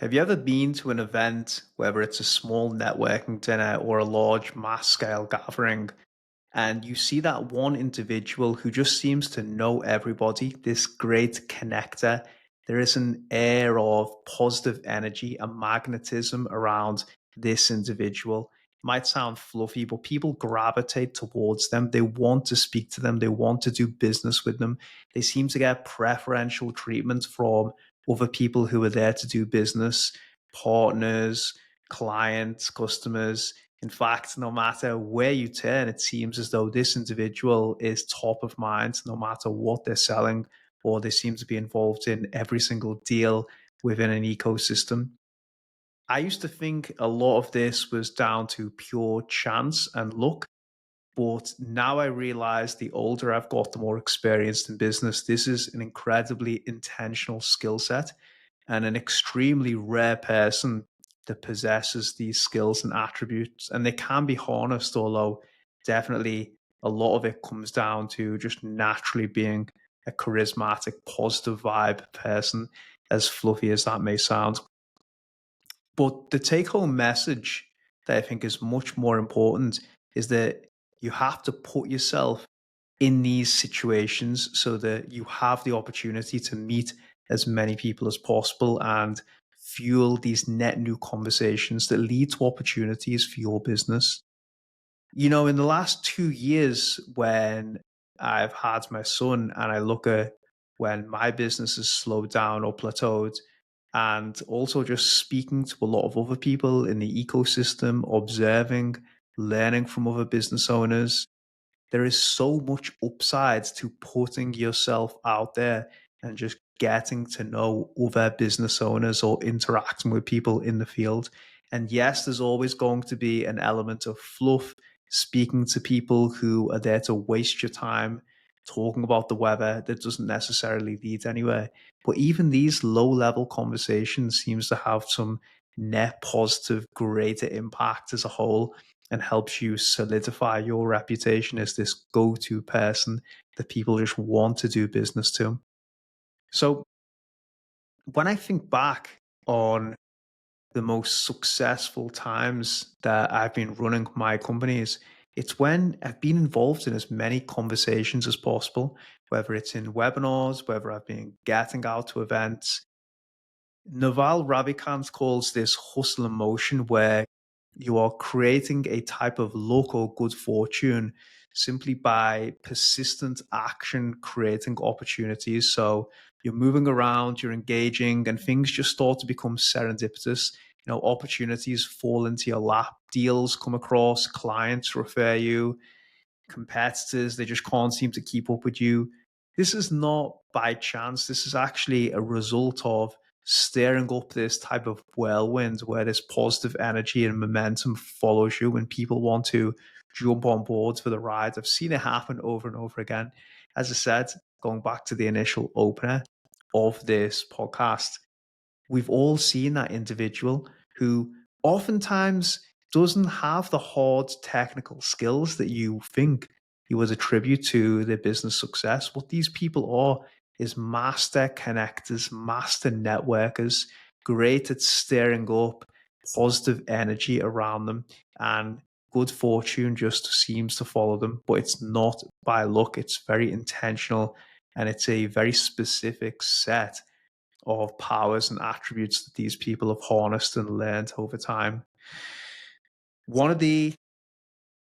Have you ever been to an event, whether it's a small networking dinner or a large mass scale gathering, and you see that one individual who just seems to know everybody, this great connector? There is an air of positive energy, a magnetism around this individual. It might sound fluffy, but people gravitate towards them. They want to speak to them, they want to do business with them. They seem to get preferential treatment from other people who are there to do business, partners, clients, customers. In fact, no matter where you turn, it seems as though this individual is top of mind no matter what they're selling, or they seem to be involved in every single deal within an ecosystem. I used to think a lot of this was down to pure chance and luck, but now I realize the older I've got, the more experienced in business. This is an incredibly intentional skill set and an extremely rare person that possesses these skills and attributes. And they can be harnessed, although definitely a lot of it comes down to just naturally being a charismatic, positive vibe person, as fluffy as that may sound. But the take home message that I think is much more important is that you have to put yourself in these situations so that you have the opportunity to meet as many people as possible and fuel these net new conversations that lead to opportunities for your business. In the last 2 years, when I've had my son and I look at when my business has slowed down or plateaued, and also just speaking to a lot of other people in the ecosystem, observing, learning from other business owners, there is so much upside to putting yourself out there and just getting to know other business owners or interacting with people in the field. And yes, there's always going to be an element of fluff, speaking to people who are there to waste your time, talking about the weather that doesn't necessarily lead anywhere. But even these low level conversations seems to have some net positive, greater impact as a whole, and helps you solidify your reputation as this go-to person that people just want to do business to. So when I think back on the most successful times that I've been running my companies, it's when I've been involved in as many conversations as possible, whether it's in webinars, whether I've been getting out to events. Naval Ravikant calls this hustle and motion, where you are creating a type of luck or good fortune simply by persistent action, creating opportunities. So you're moving around, you're engaging, and things just start to become serendipitous. Opportunities fall into your lap, deals come across, clients refer you, competitors, they just can't seem to keep up with you. This is not by chance. This is actually a result of stirring up this type of whirlwind where this positive energy and momentum follows you and people want to jump on board for the ride. I've seen it happen over and over again. As I said, going back to the initial opener of this podcast, we've all seen that individual who oftentimes doesn't have the hard technical skills that you think you would attribute to their business success. What these people are is master connectors, master networkers, great at stirring up positive energy around them, and good fortune just seems to follow them. But it's not by luck, it's very intentional, and it's a very specific set of powers and attributes that these people have harnessed and learned over time. One of the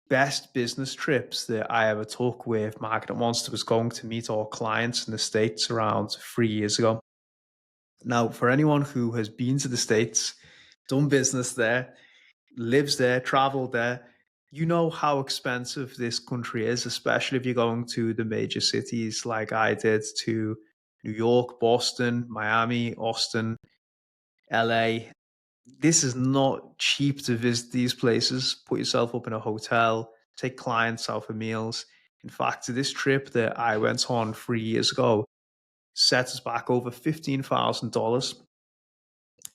best business trips that I ever took with Market Monster was going to meet our clients in the States around 3 years ago. Now, for anyone who has been to the States, done business there, lives there, traveled there, you know how expensive this country is, especially if you're going to the major cities like I did to New York, Boston, Miami, Austin, LA. This is not cheap to visit these places. Put yourself up in a hotel, take clients out for meals. In fact, this trip that I went on 3 years ago set us back over $15,000.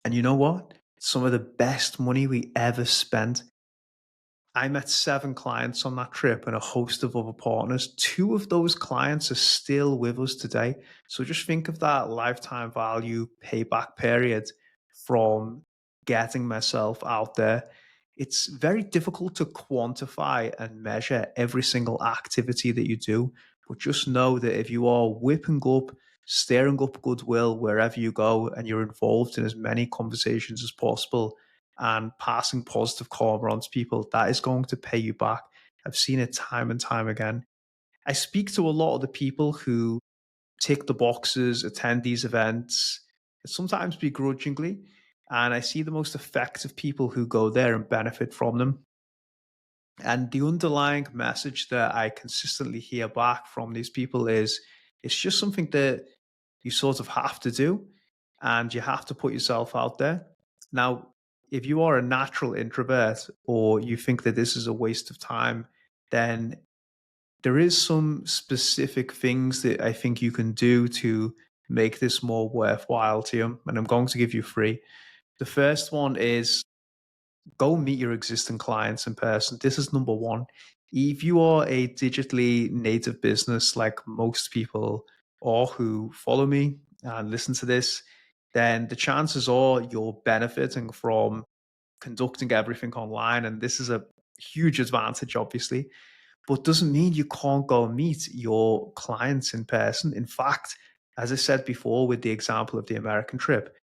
And you know what? Some of the best money we ever spent. I met 7 clients on that trip and a host of other partners. 2 of those clients are still with us today. So just think of that lifetime value payback period from getting myself out there. It's very difficult to quantify and measure every single activity that you do, but just know that if you are whipping up, stirring up goodwill wherever you go, and you're involved in as many conversations as possible and passing positive karma on to people, that is going to pay you back. I've seen it time and time again. I speak to a lot of the people who tick the boxes, attend these events, sometimes begrudgingly. And I see the most effective people who go there and benefit from them. And the underlying message that I consistently hear back from these people is it's just something that you sort of have to do and you have to put yourself out there. Now, if you are a natural introvert or you think that this is a waste of time, then there is some specific things that I think you can do to make this more worthwhile to you. And I'm going to give you three. The first one is go meet your existing clients in person. This is number one. If you are a digitally native business, like most people or who follow me and listen to this, then the chances are you're benefiting from conducting everything online. And this is a huge advantage, obviously, but doesn't mean you can't go and meet your clients in person. In fact, as I said before, with the example of the American trip,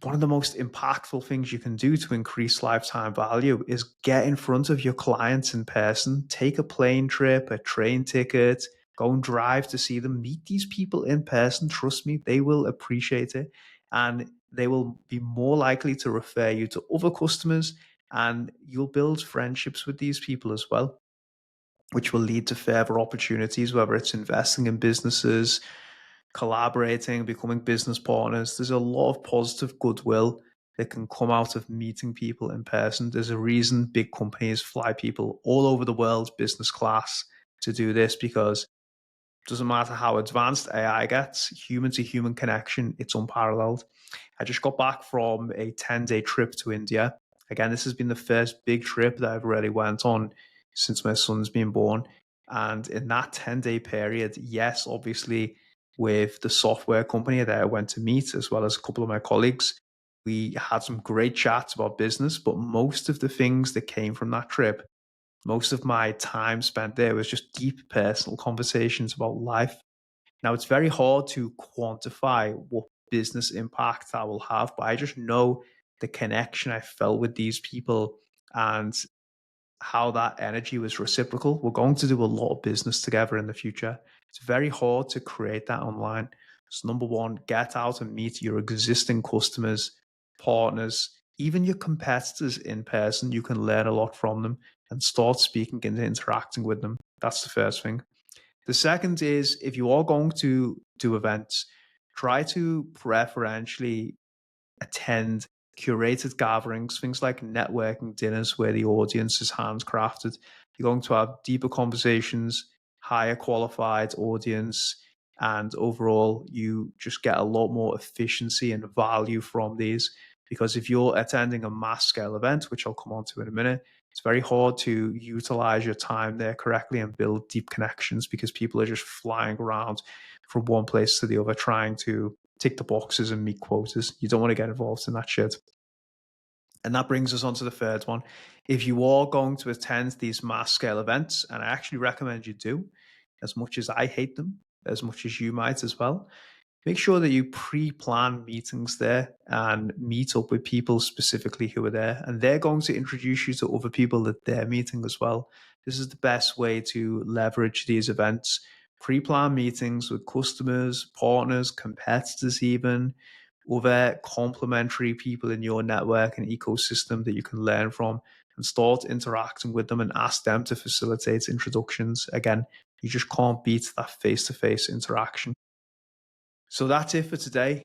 one of the most impactful things you can do to increase lifetime value is get in front of your clients in person, take a plane trip, a train ticket, go and drive to see them, meet these people in person. Trust me, they will appreciate it and they will be more likely to refer you to other customers, and you'll build friendships with these people as well, which will lead to further opportunities, whether it's investing in businesses, collaborating, becoming business partners. There's a lot of positive goodwill that can come out of meeting people in person. There's a reason big companies fly people all over the world, business class, to do this, because it doesn't matter how advanced AI gets, human to human connection, it's unparalleled. I just got back from a 10-day trip to India. Again, this has been the first big trip that I've really went on since my son's been born. And in that 10-day period, yes, obviously, with the software company that I went to meet, as well as a couple of my colleagues, we had some great chats about business. But most of the things that came from that trip, most of my time spent there was just deep personal conversations about life. Now, it's very hard to quantify what business impact that will have, but I just know the connection I felt with these people and how that energy was reciprocal. We're going to do a lot of business together in the future. It's very hard to create that online. So, number one, get out and meet your existing customers, partners, even your competitors in person. You can learn a lot from them and start speaking and interacting with them. That's the first thing. The second is, if you are going to do events, try to preferentially attend curated gatherings, things like networking dinners where the audience is handcrafted. You're going to have deeper conversations, higher qualified audience, and overall, you just get a lot more efficiency and value from these. Because if you're attending a mass scale event, which I'll come on to in a minute, it's very hard to utilize your time there correctly and build deep connections because people are just flying around from one place to the other trying to tick the boxes and meet quotas. You don't want to get involved in that shit. And that brings us on to the third one. If you are going to attend these mass scale events, and I actually recommend you do, as much as I hate them, as much as you might as well, make sure that you pre-plan meetings there and meet up with people specifically who are there. And they're going to introduce you to other people that they're meeting as well. This is the best way to leverage these events. Pre-plan meetings with customers, partners, competitors, even other complementary people in your network and ecosystem that you can learn from, and start interacting with them and ask them to facilitate introductions. Again, you just can't beat that face-to-face interaction. So that's it for today.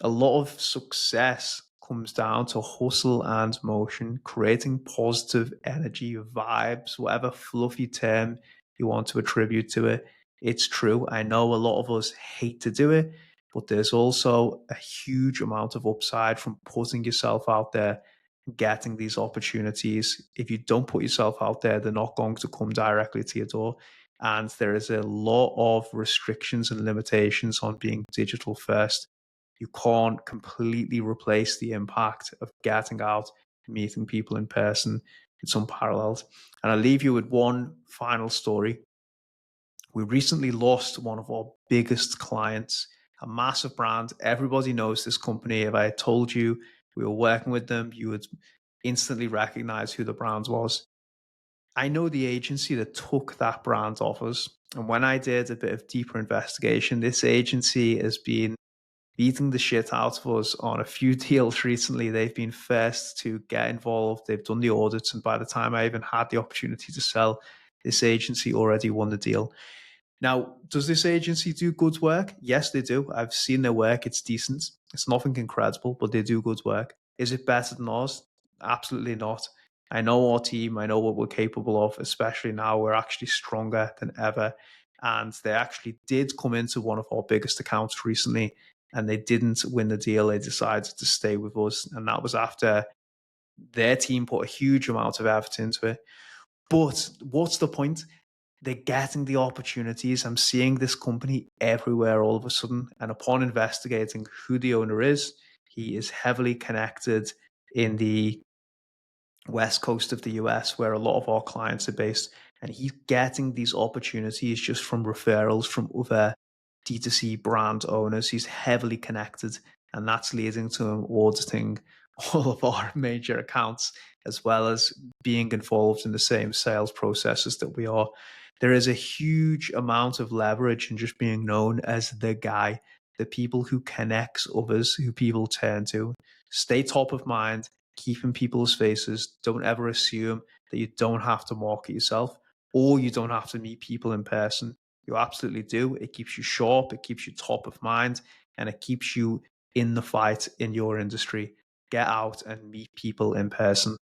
A lot of success comes down to hustle and motion, creating positive energy, vibes, whatever fluffy term you want to attribute to it. It's true. I know a lot of us hate to do it, but there's also a huge amount of upside from putting yourself out there, getting these opportunities. If you don't put yourself out there, they're not going to come directly to your door. And there is a lot of restrictions and limitations on being digital first. You can't completely replace the impact of getting out, meeting people in person. It's unparalleled. And I'll leave you with one final story. We recently lost one of our biggest clients, a massive brand. Everybody knows this company. If I told you we were working with them, you would instantly recognize who the brand was. I know the agency that took that brand off us. And when I did a bit of deeper investigation, this agency has been beating the shit out of us on a few deals recently. They've been first to get involved. They've done the audits. And by the time I even had the opportunity to sell, this agency already won the deal. Now, does this agency do good work? Yes, they do. I've seen their work. It's decent. It's nothing incredible, but they do good work. Is it better than ours? Absolutely not. I know our team. I know what we're capable of, especially now we're actually stronger than ever. And they actually did come into one of our biggest accounts recently and they didn't win the deal. They decided to stay with us. And that was after their team put a huge amount of effort into it. But what's the point? They're getting the opportunities. I'm seeing this company everywhere all of a sudden. And upon investigating who the owner is, he is heavily connected in the west coast of the US, where a lot of our clients are based. And he's getting these opportunities just from referrals from other D2C brand owners. He's heavily connected, and that's leading to him auditing all of our major accounts, as well as being involved in the same sales processes that we are. There is a huge amount of leverage in just being known as the guy, the people who connects others, who people turn to. Stay top of mind, keep in people's faces. Don't ever assume that you don't have to market yourself or you don't have to meet people in person. You absolutely do. It keeps you sharp, it keeps you top of mind, and it keeps you in the fight in your industry. Get out and meet people in person.